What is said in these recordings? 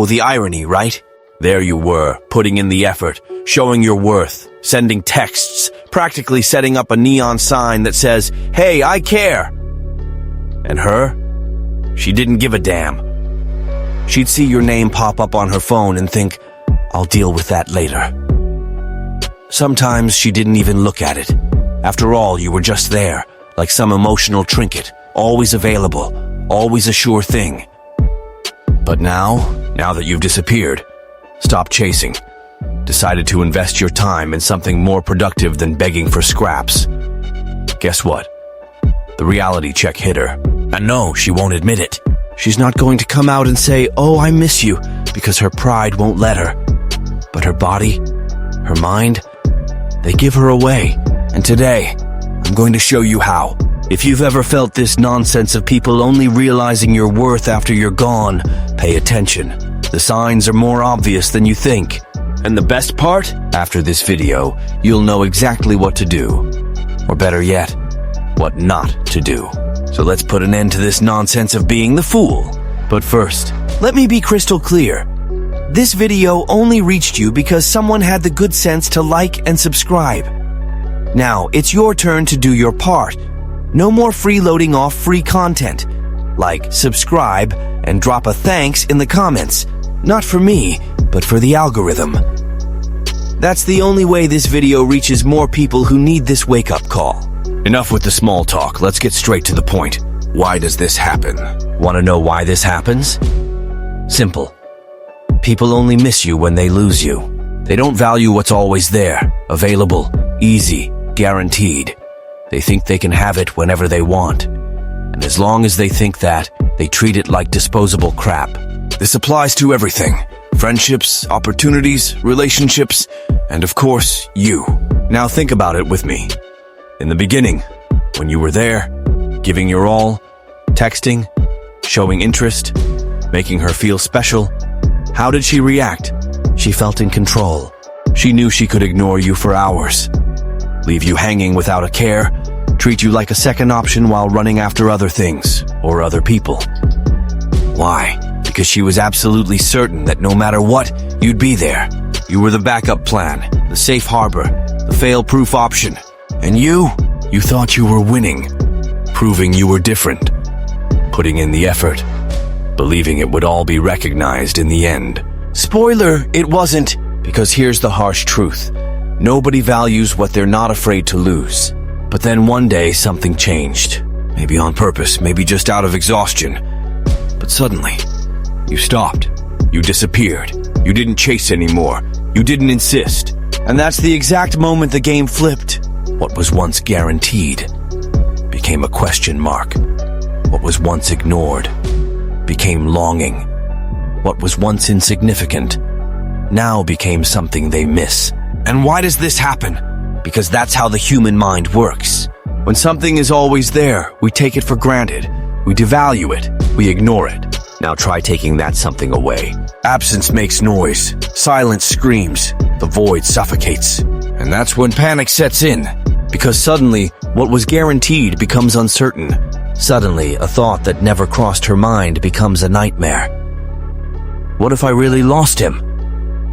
Oh, the irony, right? There you were, putting in the effort, showing your worth, sending texts, practically setting up a neon sign that says, "Hey, I care." And her? She didn't give a damn. She'd see your name pop up on her phone and think, "I'll deal with that later." Sometimes she didn't even look at it. After all, you were just there, like some emotional trinket, always available, always a sure thing. But now that you've disappeared, stop chasing. Decided to invest your time in something more productive than begging for scraps. Guess what? The reality check hit her. And no, she won't admit it. She's not going to come out and say, "Oh, I miss you," because her pride won't let her. But her body, her mind, they give her away. And today, I'm going to show you how. If you've ever felt this nonsense of people only realizing your worth after you're gone, pay attention. The signs are more obvious than you think. And the best part? After this video, you'll know exactly what to do. Or better yet, what not to do. So let's put an end to this nonsense of being the fool. But first, let me be crystal clear. This video only reached you because someone had the good sense to like and subscribe. Now, it's your turn to do your part. No more freeloading off free content. Like, subscribe, and drop a thanks in the comments. Not for me, but for the algorithm. That's the only way this video reaches more people who need this wake-up call. Enough with the small talk, let's get straight to the point. Why does this happen? Want to know why this happens? Simple. People only miss you when they lose you. They don't value what's always there, available, easy, guaranteed. They think they can have it whenever they want. And as long as they think that, they treat it like disposable crap. This applies to everything. Friendships, opportunities, relationships, and of course, you. Now think about it with me. In the beginning, when you were there, giving your all, texting, showing interest, making her feel special, how did she react? She felt in control. She knew she could ignore you for hours, leave you hanging without a care, treat you like a second option while running after other things or other people. Why? Because she was absolutely certain that no matter what, you'd be there. You were the backup plan, the safe harbor, the fail-proof option. And you thought you were winning, proving you were different, putting in the effort, believing it would all be recognized in the end. Spoiler, it wasn't, because here's the harsh truth. Nobody values what they're not afraid to lose. But then one day something changed. Maybe on purpose, maybe just out of exhaustion. But suddenly, you stopped. You disappeared. You didn't chase anymore. You didn't insist. And that's the exact moment the game flipped. What was once guaranteed became a question mark. What was once ignored became longing. What was once insignificant now became something they miss. And why does this happen? Because that's how the human mind works. When something is always there, we take it for granted. We devalue it. We ignore it. Now try taking that something away. Absence makes noise. Silence screams. The void suffocates. And that's when panic sets in. Because suddenly, what was guaranteed becomes uncertain. Suddenly, a thought that never crossed her mind becomes a nightmare. What if I really lost him?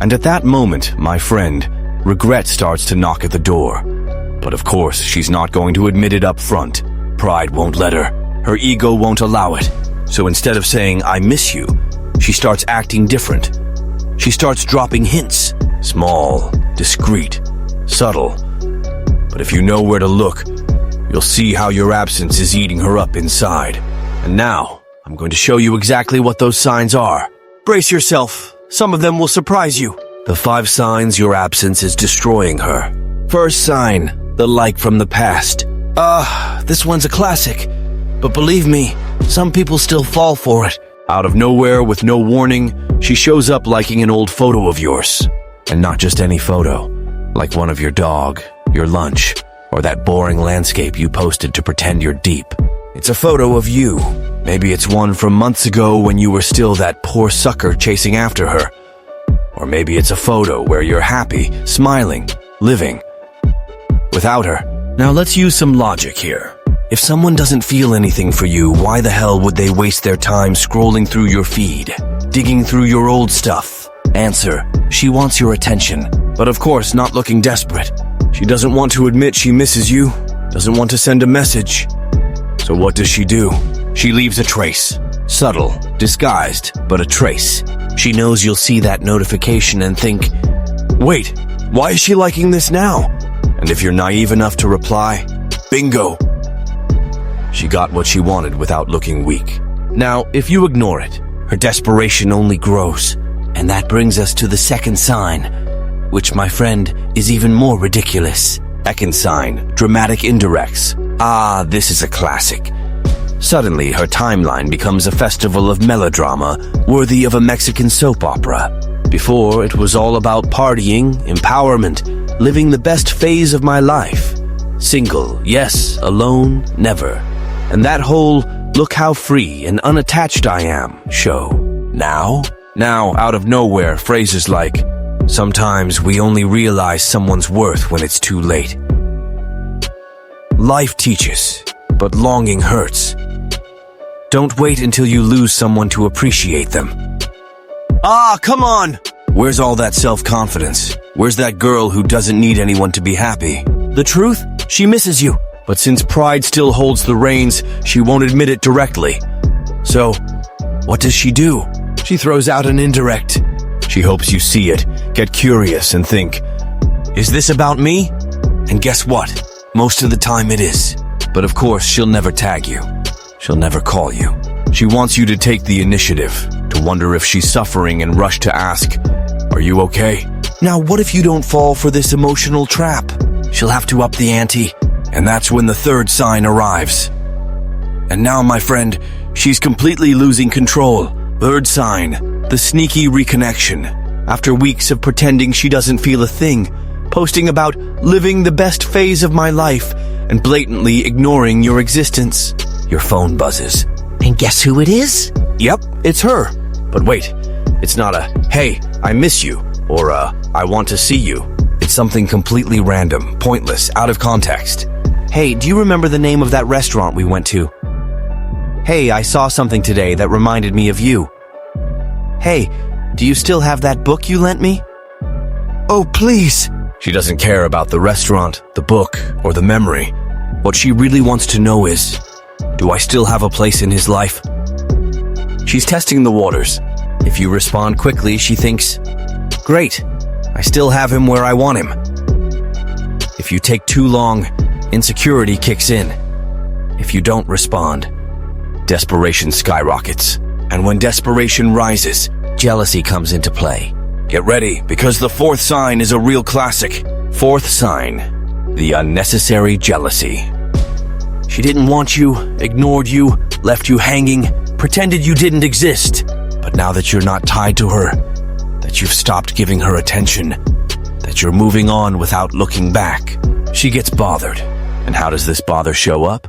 And at that moment, my friend, regret starts to knock at the door. But of course, she's not going to admit it up front. Pride won't let her. Her ego won't allow it. So instead of saying, "I miss you," she starts acting different. She starts dropping hints. Small, discreet, subtle. But if you know where to look, you'll see how your absence is eating her up inside. And now, I'm going to show you exactly what those signs are. Brace yourself. Some of them will surprise you. The 5 signs your absence is destroying her. First sign, the like from the past. This one's a classic. But believe me, some people still fall for it. Out of nowhere, with no warning, she shows up liking an old photo of yours. And not just any photo. Like one of your dog, your lunch, or that boring landscape you posted to pretend you're deep. It's a photo of you. Maybe it's one from months ago when you were still that poor sucker chasing after her. Or maybe it's a photo where you're happy, smiling, living. Without her. Now let's use some logic here. If someone doesn't feel anything for you, why the hell would they waste their time scrolling through your feed? digging through your old stuff. Answer, she wants your attention, but of course not looking desperate. She doesn't want to admit she misses you, doesn't want to send a message. So what does she do? She leaves a trace. Subtle, disguised, but a trace. She knows you'll see that notification and think, wait, why is she liking this now? And if you're naive enough to reply, bingo! She got what she wanted without looking weak. Now, if you ignore it, her desperation only grows. And that brings us to the second sign, which, my friend, is even more ridiculous. Second sign, dramatic indirects. Ah, this is a classic. Suddenly, her timeline becomes a festival of melodrama worthy of a Mexican soap opera. Before, it was all about partying, empowerment, living the best phase of my life. Single, yes, alone, never. And that whole, look how free and unattached I am, show. Now, out of nowhere, phrases like, sometimes we only realize someone's worth when it's too late. Life teaches, but longing hurts. Don't wait until you lose someone to appreciate them. Ah, come on! Where's all that self-confidence? Where's that girl who doesn't need anyone to be happy? The truth? She misses you. But since pride still holds the reins, she won't admit it directly. So, what does she do? She throws out an indirect. She hopes you see it, get curious, and think, is this about me? And guess what? Most of the time it is. But of course, she'll never tag you. She'll never call you. She wants you to take the initiative, to wonder if she's suffering and rush to ask, are you okay? Now, what if you don't fall for this emotional trap? She'll have to up the ante, and that's when the third sign arrives. And now, my friend, she's completely losing control. Third sign, the sneaky reconnection. After weeks of pretending she doesn't feel a thing, posting about living the best phase of my life, and blatantly ignoring your existence. Your phone buzzes. And guess who it is? Yep, it's her. But wait, it's not a, hey, I miss you, or a, I want to see you. It's something completely random, pointless, out of context. Hey, do you remember the name of that restaurant we went to? Hey, I saw something today that reminded me of you. Hey, do you still have that book you lent me? Oh, please. She doesn't care about the restaurant, the book, or the memory. What she really wants to know is, do I still have a place in his life? She's testing the waters. If you respond quickly, she thinks, great, I still have him where I want him. If you take too long, insecurity kicks in. If you don't respond, desperation skyrockets. And when desperation rises, jealousy comes into play. Get ready, because the fourth sign is a real classic. Fourth sign, the unnecessary jealousy. She didn't want you, ignored you, left you hanging, pretended you didn't exist. But now that you're not tied to her, that you've stopped giving her attention, that you're moving on without looking back, she gets bothered. And how does this bother show up?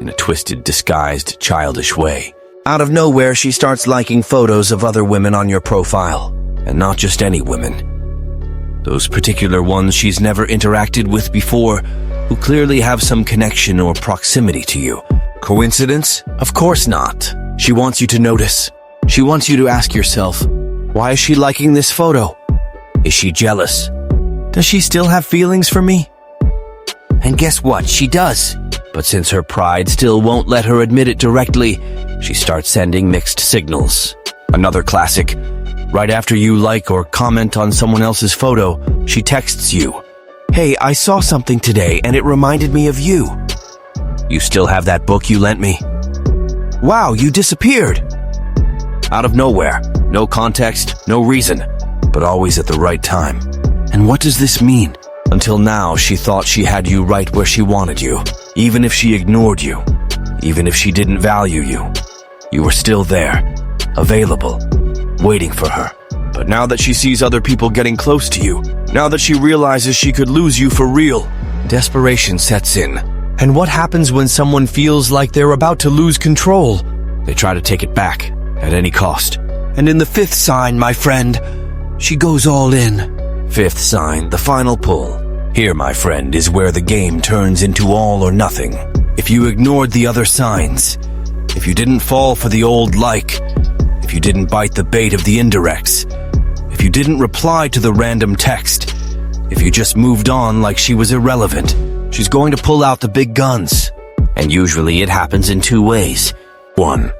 In a twisted, disguised, childish way. Out of nowhere, she starts liking photos of other women on your profile. And not just any women. Those particular ones she's never interacted with before, who clearly have some connection or proximity to you. Coincidence? Of course not. She wants you to notice. She wants you to ask yourself, why is she liking this photo? Is she jealous? Does she still have feelings for me? And guess what? She does. But since her pride still won't let her admit it directly, she starts sending mixed signals. Another classic. Right after you like or comment on someone else's photo, she texts you. Hey, I saw something today and it reminded me of you. You still have that book you lent me? Wow, you disappeared. Out of nowhere, no context, no reason, but always at the right time. And what does this mean? Until now, she thought she had you right where she wanted you. Even if she ignored you, even if she didn't value you, you were still there, available, waiting for her. But now that she sees other people getting close to you, now that she realizes she could lose you for real, desperation sets in. And what happens when someone feels like they're about to lose control? They try to take it back, at any cost. And in the fifth sign, my friend, she goes all in. Fifth sign, the final pull. Here, my friend, is where the game turns into all or nothing. If you ignored the other signs, if you didn't fall for the old like, if you didn't bite the bait of the indirects, if you didn't reply to the random text, if you just moved on like she was irrelevant, she's going to pull out the big guns. And usually it happens in two ways. 1.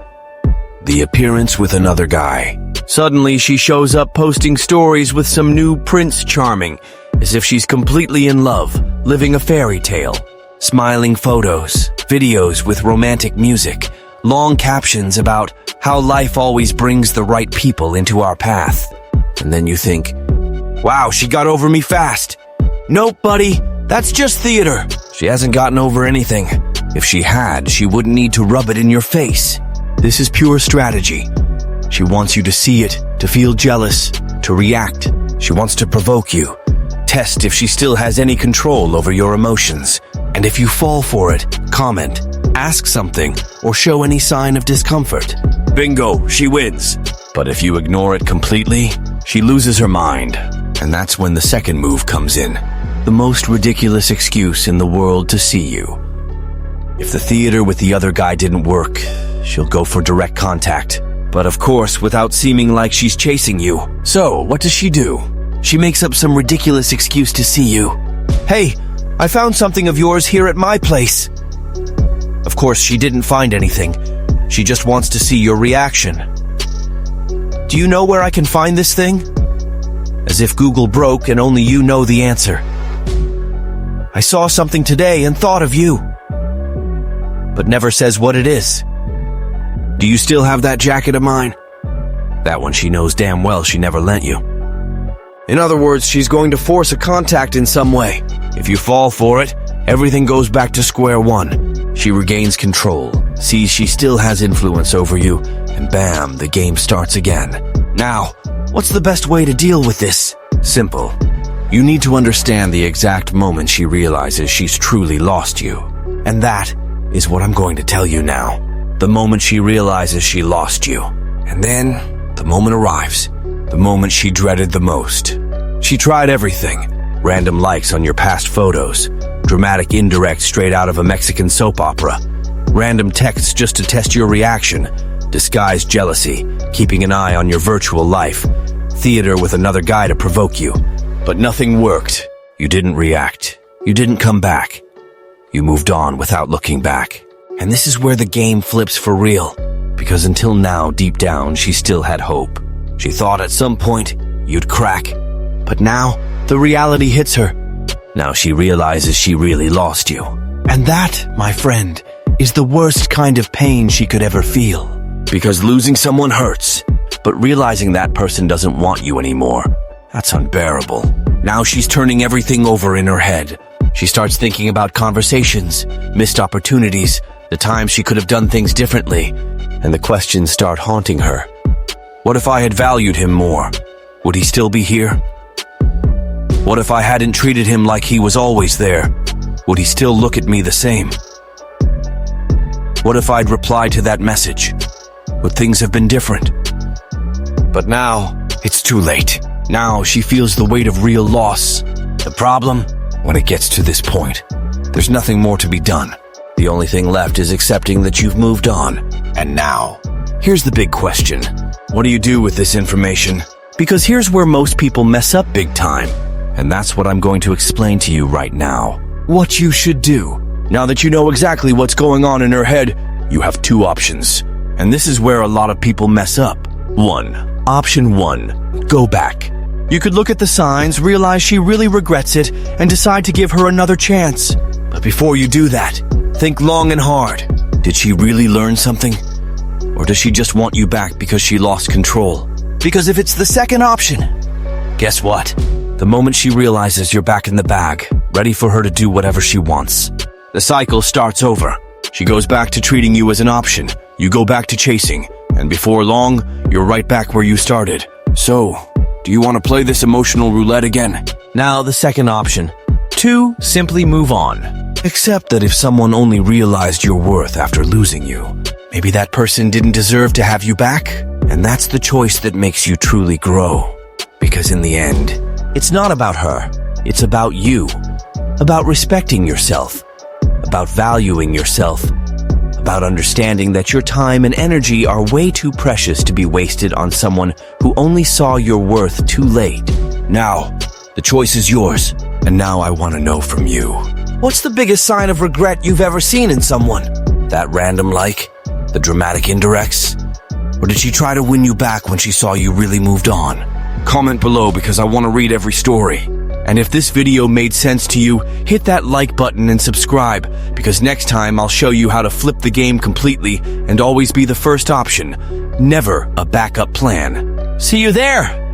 The appearance with another guy. Suddenly she shows up posting stories with some new Prince Charming, as if she's completely in love, living a fairy tale. Smiling photos, videos with romantic music, long captions about how life always brings the right people into our path. And then you think, wow, she got over me fast. Nope, buddy, that's just theater. She hasn't gotten over anything. If she had, she wouldn't need to rub it in your face. This is pure strategy. She wants you to see it, to feel jealous, to react. She wants to provoke you, test if she still has any control over your emotions. And if you fall for it, comment, ask something, or show any sign of discomfort. Bingo, she wins. But if you ignore it completely, she loses her mind. And that's when the second move comes in. The most ridiculous excuse in the world to see you. If the theater with the other guy didn't work, she'll go for direct contact. But of course, without seeming like she's chasing you. So, what does she do? She makes up some ridiculous excuse to see you. Hey, I found something of yours here at my place. Of course, she didn't find anything. She just wants to see your reaction. Do you know where I can find this thing? As if Google broke and only you know the answer. I saw something today and thought of you. But never says what it is. Do you still have that jacket of mine? That one she knows damn well she never lent you. In other words, she's going to force a contact in some way. If you fall for it, everything goes back to square one. She regains control, sees she still has influence over you, and bam, the game starts again. Now, what's the best way to deal with this? Simple. You need to understand the exact moment she realizes she's truly lost you. And that is what I'm going to tell you now. The moment she realizes she lost you. And then, the moment arrives. The moment she dreaded the most. She tried everything. Random likes on your past photos. Dramatic indirects straight out of a Mexican soap opera. Random texts just to test your reaction. Disguised jealousy. Keeping an eye on your virtual life. Theater with another guy to provoke you. But nothing worked. You didn't react. You didn't come back. You moved on without looking back. And this is where the game flips for real. Because until now, deep down, she still had hope. She thought at some point, you'd crack. But now, the reality hits her. Now she realizes she really lost you. And that, my friend, is the worst kind of pain she could ever feel. Because losing someone hurts. But realizing that person doesn't want you anymore, that's unbearable. Now she's turning everything over in her head. She starts thinking about conversations, missed opportunities, the times she could have done things differently, and the questions start haunting her. What if I had valued him more? Would he still be here? What if I hadn't treated him like he was always there? Would he still look at me the same? What if I'd replied to that message? Would things have been different? But now, it's too late. Now she feels the weight of real loss. The problem? When it gets to this point, there's nothing more to be done. The only thing left is accepting that you've moved on. And now, here's the big question. What do you do with this information? Because here's where most people mess up big time. And that's what I'm going to explain to you right now. What you should do. Now that you know exactly what's going on in her head, you have two options. And this is where a lot of people mess up. Option 1. Go back. You could look at the signs, realize she really regrets it, and decide to give her another chance. But before you do that, think long and hard. Did she really learn something? Or does she just want you back because she lost control? Because if it's the second option, guess what? The moment she realizes you're back in the bag, ready for her to do whatever she wants, the cycle starts over. She goes back to treating you as an option. You go back to chasing. And before long, you're right back where you started. So, do you want to play this emotional roulette again? Now, the second option. 2. Simply move on. Except that if someone only realized your worth after losing you, maybe that person didn't deserve to have you back. And that's the choice that makes you truly grow. Because in the end, it's not about her. It's about you. About respecting yourself. About valuing yourself. about understanding that your time and energy are way too precious to be wasted on someone who only saw your worth too late. Now, the choice is yours, and now I want to know from you. What's the biggest sign of regret you've ever seen in someone? That random like? The dramatic indirects? Or did she try to win you back when she saw you really moved on? Comment below because I want to read every story. And if this video made sense to you, hit that like button and subscribe, because next time I'll show you how to flip the game completely and always be the first option, never a backup plan. See you there!